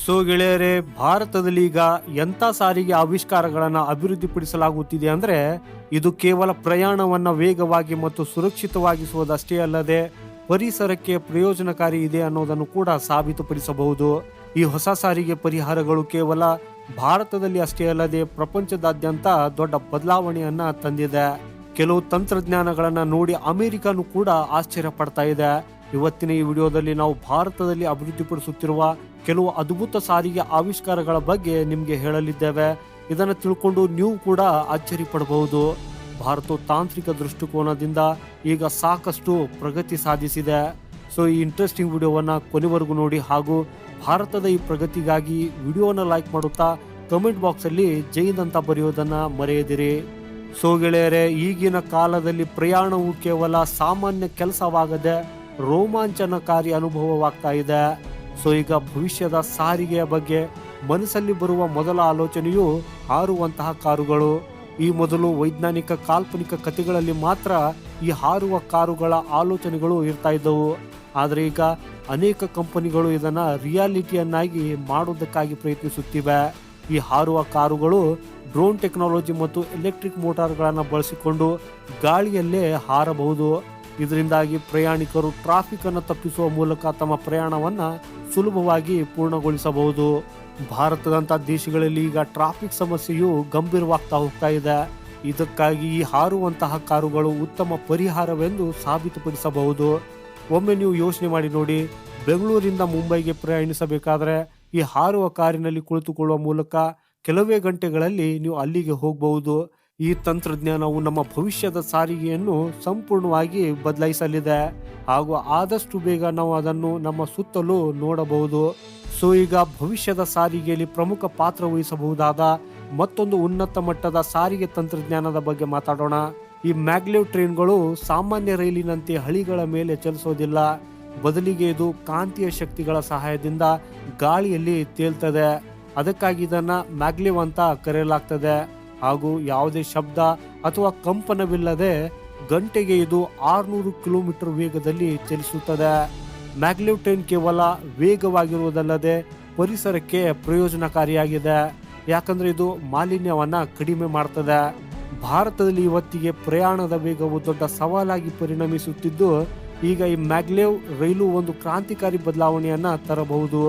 So ಗೆಳೆಯರೆ, ಭಾರತದಲ್ಲಿ ಈಗ ಎಂಥ ಸಾರಿಗೆ ಆವಿಷ್ಕಾರಗಳನ್ನು ಅಭಿವೃದ್ಧಿಪಡಿಸಲಾಗುತ್ತಿದೆ ಅಂದರೆ ಇದು ಕೇವಲ ಪ್ರಯಾಣವನ್ನ ವೇಗವಾಗಿ ಮತ್ತು ಸುರಕ್ಷಿತವಾಗಿಸುವುದಷ್ಟೇ ಅಲ್ಲದೆ ಪರಿಸರಕ್ಕೆ ಪ್ರಯೋಜನಕಾರಿ ಇದೆ ಅನ್ನೋದನ್ನು ಕೂಡ ಸಾಬೀತುಪಡಿಸಬಹುದು. ಈ ಹೊಸ ಸಾರಿಗೆ ಪರಿಹಾರಗಳು ಕೇವಲ ಭಾರತದಲ್ಲಿ ಅಷ್ಟೇ ಅಲ್ಲದೆ ಪ್ರಪಂಚದಾದ್ಯಂತ ದೊಡ್ಡ ಬದಲಾವಣೆಯನ್ನ ತಂದಿದೆ. ಕೆಲವು ತಂತ್ರಜ್ಞಾನಗಳನ್ನ ನೋಡಿ ಅಮೆರಿಕನು ಕೂಡ ಆಶ್ಚರ್ಯ ಪಡ್ತಾ ಇದೆ. ಇವತ್ತಿನ ಈ ವಿಡಿಯೋದಲ್ಲಿ ನಾವು ಭಾರತದಲ್ಲಿ ಅಭಿವೃದ್ಧಿಪಡಿಸುತ್ತಿರುವ ಕೆಲವು ಅದ್ಭುತ ಸಾರಿಗೆ ಆವಿಷ್ಕಾರಗಳ ಬಗ್ಗೆ ನಿಮ್ಗೆ ಹೇಳಲಿದ್ದೇವೆ. ಇದನ್ನು ತಿಳ್ಕೊಂಡು ನೀವು ಕೂಡ ಅಚ್ಚರಿ ಪಡಬಹುದು. ಭಾರತ ತಾಂತ್ರಿಕ ದೃಷ್ಟಿಕೋನದಿಂದ ಈಗ ಸಾಕಷ್ಟು ಪ್ರಗತಿ ಸಾಧಿಸಿದೆ. ಸೊ ಈ ಇಂಟ್ರೆಸ್ಟಿಂಗ್ ವಿಡಿಯೋವನ್ನ ಕೊನೆವರೆಗೂ ನೋಡಿ ಹಾಗೂ ಭಾರತದ ಈ ಪ್ರಗತಿಗಾಗಿ ವಿಡಿಯೋನ ಲೈಕ್ ಮಾಡುತ್ತಾ ಕಮೆಂಟ್ ಬಾಕ್ಸ್ ಅಲ್ಲಿ ಜೈನ್ ಅಂತ ಬರೆಯೋದನ್ನ ಮರೆಯದಿರಿ. ಸೊ ಗೆಳೆಯರೆ, ಈಗಿನ ಕಾಲದಲ್ಲಿ ಪ್ರಯಾಣವು ಕೇವಲ ಸಾಮಾನ್ಯ ಕೆಲಸವಾಗದೆ ರೋಮಾಂಚನಕಾರಿ ಅನುಭವವಾಗ್ತಾ ಇದೆ. ಸೊ ಈಗ ಭವಿಷ್ಯದ ಸಾರಿಗೆಯ ಬಗ್ಗೆ ಮನಸ್ಸಲ್ಲಿ ಬರುವ ಮೊದಲ ಆಲೋಚನೆಯು ಹಾರುವಂತಹ ಕಾರುಗಳು. ಈ ಮೊದಲು ವೈಜ್ಞಾನಿಕ ಕಾಲ್ಪನಿಕ ಕಥೆಗಳಲ್ಲಿ ಮಾತ್ರ ಈ ಹಾರುವ ಕಾರುಗಳ ಆಲೋಚನೆಗಳು ಇರ್ತಾ ಇದ್ದವು. ಆದರೆ ಈಗ ಅನೇಕ ಕಂಪನಿಗಳು ಇದನ್ನ ರಿಯಾಲಿಟಿಯನ್ನಾಗಿ ಮಾಡುವುದಕ್ಕಾಗಿ ಪ್ರಯತ್ನಿಸುತ್ತಿವೆ. ಈ ಹಾರುವ ಕಾರುಗಳು ಡ್ರೋನ್ ಟೆಕ್ನಾಲಜಿ ಮತ್ತು ಎಲೆಕ್ಟ್ರಿಕ್ ಮೋಟಾರ್ಗಳನ್ನು ಬಳಸಿಕೊಂಡು ಗಾಳಿಯಲ್ಲೇ ಹಾರಬಹುದು. ಇದರಿಂದಾಗಿ ಪ್ರಯಾಣಿಕರು ಟ್ರಾಫಿಕ್ ಅನ್ನು ತಪ್ಪಿಸುವ ಮೂಲಕ ತಮ್ಮ ಪ್ರಯಾಣವನ್ನ ಸುಲಭವಾಗಿ ಪೂರ್ಣಗೊಳಿಸಬಹುದು. ಭಾರತದಂತ ದೇಶಗಳಲ್ಲಿ ಈಗ ಟ್ರಾಫಿಕ್ ಸಮಸ್ಯೆಯು ಗಂಭೀರವಾಗ್ತಾ ಹೋಗ್ತಾ ಇದೆ. ಇದಕ್ಕಾಗಿ ಈ ಹಾರುವಂತಹ ಕಾರುಗಳು ಉತ್ತಮ ಪರಿಹಾರವೆಂದು ಸಾಬೀತುಪಡಿಸಬಹುದು. ಒಮ್ಮೆ ನೀವು ಯೋಚನೆ ಮಾಡಿ ನೋಡಿ, ಬೆಂಗಳೂರಿಂದ ಮುಂಬೈಗೆ ಪ್ರಯಾಣಿಸಬೇಕಾದ್ರೆ ಈ ಹಾರುವ ಕಾರಿನಲ್ಲಿ ಕುಳಿತುಕೊಳ್ಳುವ ಮೂಲಕ ಕೆಲವೇ ಗಂಟೆಗಳಲ್ಲಿ ನೀವು ಅಲ್ಲಿಗೆ ಹೋಗಬಹುದು. ಈ ತಂತ್ರಜ್ಞಾನವು ನಮ್ಮ ಭವಿಷ್ಯದ ಸಾರಿಗೆಯನ್ನು ಸಂಪೂರ್ಣವಾಗಿ ಬದಲಾಯಿಸಲಿದೆ ಹಾಗೂ ಆದಷ್ಟು ಬೇಗ ನಾವು ಅದನ್ನು ನಮ್ಮ ಸುತ್ತಲೂ ನೋಡಬಹುದು. ಸೊ ಈಗ ಭವಿಷ್ಯದ ಸಾರಿಗೆಯಲ್ಲಿ ಪ್ರಮುಖ ಪಾತ್ರ ವಹಿಸಬಹುದಾದ ಮತ್ತೊಂದು ಉನ್ನತ ಮಟ್ಟದ ಸಾರಿಗೆ ತಂತ್ರಜ್ಞಾನದ ಬಗ್ಗೆ ಮಾತಾಡೋಣ. ಈ ಮ್ಯಾಗ್ಲೆವ್ ಟ್ರೈನ್ಗಳು ಸಾಮಾನ್ಯ ರೈಲಿನಂತೆ ಹಳಿಗಳ ಮೇಲೆ ಚಲಿಸೋದಿಲ್ಲ. ಬದಲಿಗೆ ಇದು ಕಾಂತೀಯ ಶಕ್ತಿಗಳ ಸಹಾಯದಿಂದ ಗಾಳಿಯಲ್ಲಿ ತೇಲ್ತದೆ. ಅದಕ್ಕಾಗಿ ಇದನ್ನ ಮ್ಯಾಗ್ಲೆವ್ ಅಂತ ಕರೆಯಲಾಗ್ತದೆ ಹಾಗೂ ಯಾವುದೇ ಶಬ್ದ ಅಥವಾ ಕಂಪನವಿಲ್ಲದೆ ಗಂಟೆಗೆ ಇದು 600 ಕಿಲೋಮೀಟರ್ ವೇಗದಲ್ಲಿ ಚಲಿಸುತ್ತದೆ. ಮ್ಯಾಗ್ಲೆವ್ ಟ್ರೈನ್ ಕೇವಲ ವೇಗವಾಗಿರುವುದಲ್ಲದೆ ಪರಿಸರಕ್ಕೆ ಪ್ರಯೋಜನಕಾರಿಯಾಗಿದೆ. ಯಾಕಂದ್ರೆ ಇದು ಮಾಲಿನ್ಯವನ್ನ ಕಡಿಮೆ ಮಾಡ್ತದೆ. ಭಾರತದಲ್ಲಿ ಇವತ್ತಿಗೆ ಪ್ರಯಾಣದ ವೇಗವು ದೊಡ್ಡ ಸವಾಲಾಗಿ ಪರಿಣಮಿಸುತ್ತಿದ್ದು ಈಗ ಈ ಮ್ಯಾಗ್ಲೆವ್ ರೈಲು ಒಂದು ಕ್ರಾಂತಿಕಾರಿ ಬದಲಾವಣೆಯನ್ನ ತರಬಹುದು.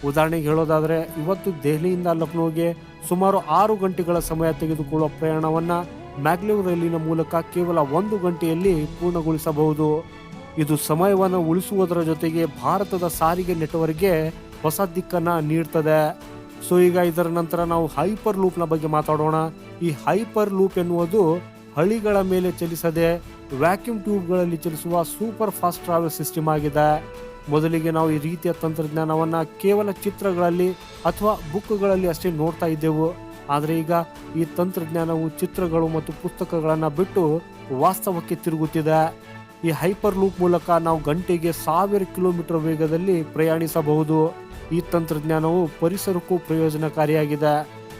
ಉದಾಹರಣೆಗೆ ಹೇಳೋದಾದ್ರೆ, ಇವತ್ತು ದೆಹಲಿಯಿಂದ ಲಕ್ನೋಗೆ ಸುಮಾರು 6 ಗಂಟೆಗಳ ಸಮಯ ತೆಗೆದುಕೊಳ್ಳುವ ಪ್ರಯಾಣವನ್ನ ಮ್ಯಾಗ್ಲೆವ್ ರೈಲಿನ ಮೂಲಕ ಕೇವಲ 1 ಗಂಟೆಯಲ್ಲಿ ಪೂರ್ಣಗೊಳಿಸಬಹುದು. ಇದು ಸಮಯವನ್ನು ಉಳಿಸುವುದರ ಜೊತೆಗೆ ಭಾರತದ ಸಾರಿಗೆ ನೆಟ್ವರ್ಕ್ಗೆ ಹೊಸ ದಿಕ್ಕನ್ನ ನೀಡ್ತದೆ. ಸೊ ಈಗ ಇದರ ನಂತರ ನಾವು ಹೈಪರ್ ಲೂಪ್ನ ಬಗ್ಗೆ ಮಾತಾಡೋಣ. ಈ ಹೈಪರ್ ಲೂಪ್ ಎನ್ನುವುದು ಹಳಿಗಳ ಮೇಲೆ ಚಲಿಸದೆ ವ್ಯಾಕ್ಯೂಮ್ ಟ್ಯೂಬ್ಗಳಲ್ಲಿ ಚಲಿಸುವ ಸೂಪರ್ ಫಾಸ್ಟ್ ಟ್ರಾವೆಲ್ ಸಿಸ್ಟಮ್ ಆಗಿದೆ. ಮೊದಲಿಗೆ ನಾವು ಈ ರೀತಿಯ ತಂತ್ರಜ್ಞಾನವನ್ನ ಕೇವಲ ಚಿತ್ರಗಳಲ್ಲಿ ಅಥವಾ ಬುಕ್ಗಳಲ್ಲಿ ಅಷ್ಟೇ ನೋಡ್ತಾ ಇದ್ದೆವು. ಆದರೆ ಈಗ ಈ ತಂತ್ರಜ್ಞಾನವು ಚಿತ್ರಗಳು ಮತ್ತು ಪುಸ್ತಕಗಳನ್ನ ಬಿಟ್ಟು ವಾಸ್ತವಕ್ಕೆ ತಿರುಗುತ್ತಿದೆ. ಈ ಹೈಪರ್ ಲೂಪ್ ಮೂಲಕ ನಾವು ಗಂಟೆಗೆ 1000 ಕಿಲೋಮೀಟರ್ ವೇಗದಲ್ಲಿ ಪ್ರಯಾಣಿಸಬಹುದು. ಈ ತಂತ್ರಜ್ಞಾನವು ಪರಿಸರಕ್ಕೂ ಪ್ರಯೋಜನಕಾರಿಯಾಗಿದೆ.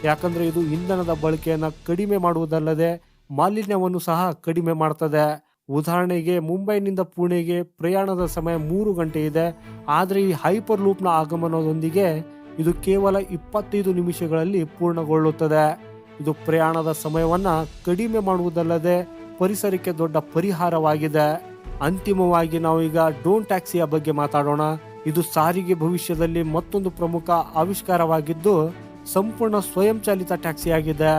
ಯಾಕಂದ್ರೆ ಇದು ಇಂಧನದ ಬಳಕೆಯನ್ನ ಕಡಿಮೆ ಮಾಡುವುದಲ್ಲದೆ ಮಾಲಿನ್ಯವನ್ನು ಸಹ ಕಡಿಮೆ ಮಾಡ್ತದೆ. ಉದಾಹರಣೆಗೆ ಮುಂಬೈನಿಂದ ಪುಣೆಗೆ ಪ್ರಯಾಣದ ಸಮಯ 3 ಗಂಟೆ ಇದೆ. ಆದರೆ ಈ ಹೈಪರ್ ಲೂಪ್ನ ಆಗಮನದೊಂದಿಗೆ ಇದು ಕೇವಲ 25 ನಿಮಿಷಗಳಲ್ಲಿ ಪೂರ್ಣಗೊಳ್ಳುತ್ತದೆ. ಇದು ಪ್ರಯಾಣದ ಸಮಯವನ್ನ ಕಡಿಮೆ ಮಾಡುವುದಲ್ಲದೆ ಪರಿಸರಕ್ಕೆ ದೊಡ್ಡ ಪರಿಹಾರವಾಗಿದೆ. ಅಂತಿಮವಾಗಿ ನಾವು ಈಗ ಡ್ರೋನ್ ಟ್ಯಾಕ್ಸಿಯ ಬಗ್ಗೆ ಮಾತಾಡೋಣ. ಇದು ಸಾರಿಗೆ ಭವಿಷ್ಯದಲ್ಲಿ ಮತ್ತೊಂದು ಪ್ರಮುಖ ಆವಿಷ್ಕಾರವಾಗಿದ್ದು ಸಂಪೂರ್ಣ ಸ್ವಯಂ ಚಾಲಿತ ಟ್ಯಾಕ್ಸಿ ಆಗಿದೆ.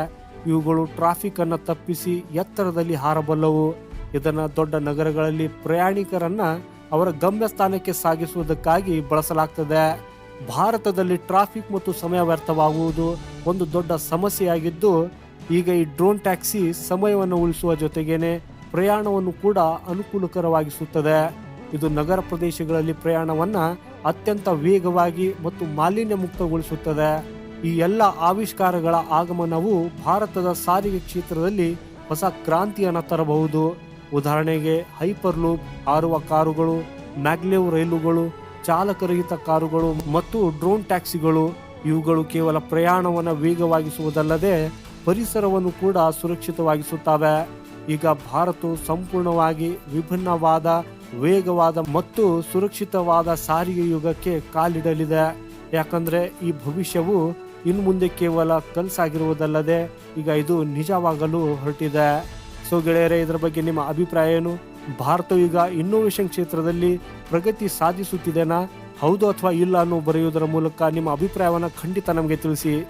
ಇವುಗಳು ಟ್ರಾಫಿಕ್ ಅನ್ನು ತಪ್ಪಿಸಿ ಎತ್ತರದಲ್ಲಿ ಹಾರಬಲ್ಲವು. ಇದನ್ನ ದೊಡ್ಡ ನಗರಗಳಲ್ಲಿ ಪ್ರಯಾಣಿಕರನ್ನ ಅವರ ಗಮ್ಯಸ್ಥಾನಕ್ಕೆ ಸಾಗಿಸುವುದಕ್ಕಾಗಿ ಬಳಸಲಾಗ್ತದೆ. ಭಾರತದಲ್ಲಿ ಟ್ರಾಫಿಕ್ ಮತ್ತು ಸಮಯ ವ್ಯರ್ಥವಾಗುವುದು ಒಂದು ದೊಡ್ಡ ಸಮಸ್ಯೆಯಾಗಿದ್ದು ಈಗ ಈ ಡ್ರೋನ್ ಟ್ಯಾಕ್ಸಿ ಸಮಯವನ್ನು ಉಳಿಸುವ ಜೊತೆಗೇನೆ ಪ್ರಯಾಣವನ್ನು ಕೂಡ ಅನುಕೂಲಕರವಾಗಿಸುತ್ತದೆ. ಇದು ನಗರ ಪ್ರದೇಶಗಳಲ್ಲಿ ಪ್ರಯಾಣವನ್ನ ಅತ್ಯಂತ ವೇಗವಾಗಿ ಮತ್ತು ಮಾಲಿನ್ಯ ಮುಕ್ತಗೊಳಿಸುತ್ತದೆ. ಈ ಎಲ್ಲ ಆವಿಷ್ಕಾರಗಳ ಆಗಮನವು ಭಾರತದ ಸಾರಿಗೆ ಕ್ಷೇತ್ರದಲ್ಲಿ ಹೊಸ ಕ್ರಾಂತಿಯನ್ನು ತರಬಹುದು. ಉದಾಹರಣೆಗೆ ಹೈಪರ್ ಲೂಪ್, ಹಾರುವ ಕಾರುಗಳು, ಮ್ಯಾಗ್ಲೆವ್ ರೈಲುಗಳು, ಚಾಲಕರಹಿತ ಕಾರುಗಳು ಮತ್ತು ಡ್ರೋನ್ ಟ್ಯಾಕ್ಸಿಗಳು. ಇವುಗಳು ಕೇವಲ ಪ್ರಯಾಣವನ್ನು ವೇಗವಾಗಿಸುವುದಲ್ಲದೆ ಪರಿಸರವನ್ನು ಕೂಡ ಸುರಕ್ಷಿತವಾಗಿಸುತ್ತವೆ. ಈಗ ಭಾರತವು ಸಂಪೂರ್ಣವಾಗಿ ವಿಭಿನ್ನವಾದ, ವೇಗವಾದ ಮತ್ತು ಸುರಕ್ಷಿತವಾದ ಸಾರಿಗೆ ಯುಗಕ್ಕೆ ಕಾಲಿಡಲಿದೆ. ಯಾಕಂದ್ರೆ ಈ ಭವಿಷ್ಯವು ಇನ್ನು ಮುಂದೆ ಕೇವಲ ಕನಸಾಗಿರುವುದಲ್ಲದೆ ಈಗ ಇದು ನಿಜವಾಗಲು ಹೊರಟಿದೆ. ಸೊ ಗೆಳೆಯರೇ, ಇದರ ಬಗ್ಗೆ ನಿಮ್ಮ ಅಭಿಪ್ರಾಯ ಏನು? ಭಾರತವು ಈಗ ಇನ್ನೋವೇಷನ್ ಕ್ಷೇತ್ರದಲ್ಲಿ ಪ್ರಗತಿ ಸಾಧಿಸುತ್ತಿದೆನಾ, ಹೌದು ಅಥವಾ ಇಲ್ಲ ಅನ್ನೋ ಬರೆಯುವುದರ ಮೂಲಕ ನಿಮ್ಮ ಅಭಿಪ್ರಾಯವನ್ನು ಖಂಡಿತ ನಮಗೆ ತಿಳಿಸಿ.